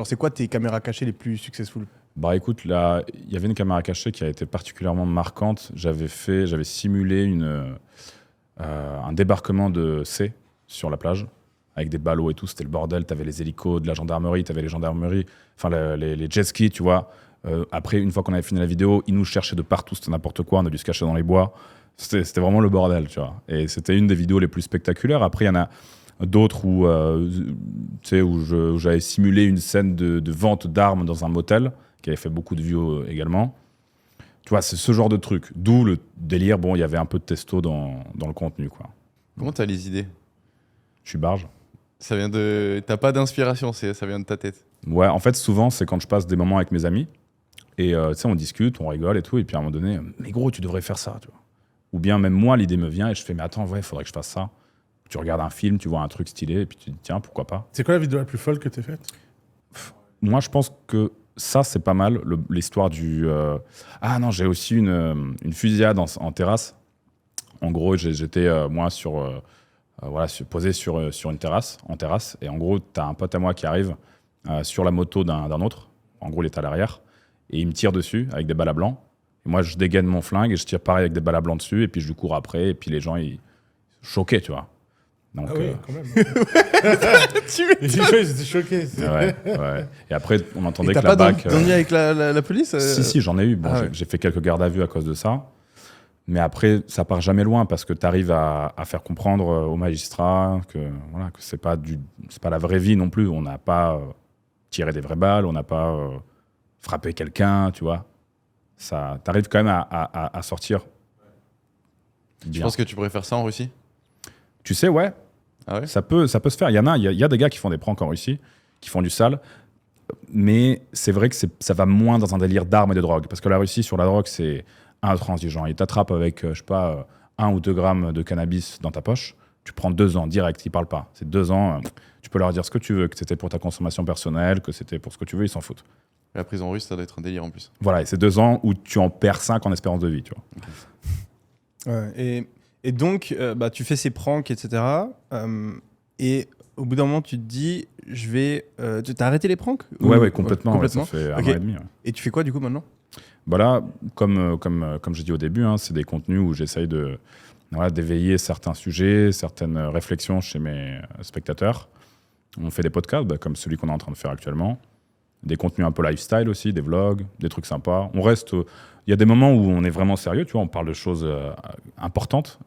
Alors, c'est quoi tes caméras cachées les plus successful? Bah écoute, là, il y avait une caméra cachée qui a été particulièrement marquante. J'avais simulé un débarquement de C sur la plage, avec des ballots et tout. C'était le bordel. T'avais les hélicos de la gendarmerie, t'avais les gendarmeries, enfin les jet skis, tu vois. Après, une fois qu'on avait fini la vidéo, ils nous cherchaient de partout, c'était n'importe quoi. On a dû se cacher dans les bois. C'était vraiment le bordel, tu vois. Et c'était une des vidéos les plus spectaculaires. Après, il y en a d'autres où, où j'avais simulé une scène de vente d'armes dans un motel, qui avait fait beaucoup de vues également. Tu vois, c'est ce genre de truc. D'où le délire, bon, il y avait un peu de testo dans le contenu, quoi. Comment t'as les idées? Je suis barge. Ça vient de... T'as pas d'inspiration, ça vient de ta tête. Ouais, en fait, souvent, c'est quand je passe des moments avec mes amis, et tu sais, on discute, on rigole et tout, et puis à un moment donné, mais gros, tu devrais faire ça, tu vois. Ou bien même moi, l'idée me vient, et je fais, mais attends, ouais, il faudrait que je fasse ça. Tu regardes un film, tu vois un truc stylé, et puis tu te dis, tiens, pourquoi pas. C'est quoi la vidéo la plus folle que t'aies faite? Moi, je pense que ça, c'est pas mal, l'histoire du... Ah non, j'ai aussi une fusillade en terrasse. En gros, j'étais, moi, posé sur une terrasse, en terrasse. Et en gros, t'as un pote à moi qui arrive sur la moto d'un autre. En gros, il est à l'arrière. Et il me tire dessus avec des balles à blanc. Et moi, je dégaine mon flingue et je tire pareil avec des balles à blanc dessus. Et puis, je lui cours après. Et puis, les gens, ils choqués, tu vois. Donc, Ah oui, quand même. Ils étaient choqués. ouais. Et après, on entendait Et que t'as la pas BAC... d'ennui avec la police? Si, j'en ai eu. Bon, Ah ouais. j'ai fait quelques gardes à vue à cause de ça. Mais après, ça part jamais loin parce que tu arrives à faire comprendre aux magistrats que voilà, que c'est pas la vraie vie non plus. On n'a pas tiré des vraies balles, on n'a pas frappé quelqu'un, tu vois. Ça, t'arrives quand même à sortir. Je Bien. pense que tu pourrais faire ça en Russie. Tu sais, ouais, Ah ouais? ça peut se faire. Il y a des gars qui font des pranks en Russie, qui font du sale. Mais c'est vrai que ça va moins dans un délire d'armes et de drogue. Parce que la Russie, sur la drogue, c'est intransigeant. Ils t'attrapent avec, je sais pas, 1 ou 2 grammes de cannabis dans ta poche. Tu prends 2 ans direct, ils parlent pas. C'est 2 ans, tu peux leur dire ce que tu veux, que c'était pour ta consommation personnelle, que c'était pour ce que tu veux, ils s'en foutent. La prison russe, ça doit être un délire en plus. Voilà, et c'est 2 ans où tu en perds 5 en espérance de vie, tu vois. Ouais, et donc, tu fais ces pranks, etc. Et au bout d'un moment, tu te dis, t'as arrêté les pranks? Ouais, complètement. Complètement. Ouais, ça fait 1 Ok. an et demi. Ouais. Et tu fais quoi du coup maintenant? Voilà, comme j'ai dit au début, hein, c'est des contenus où j'essaye d'éveiller certains sujets, certaines réflexions chez mes spectateurs. On fait des podcasts, comme celui qu'on est en train de faire actuellement. Des contenus un peu lifestyle aussi, des vlogs, des trucs sympas. On reste... Il y a des moments où on est vraiment sérieux, tu vois, on parle de choses importantes.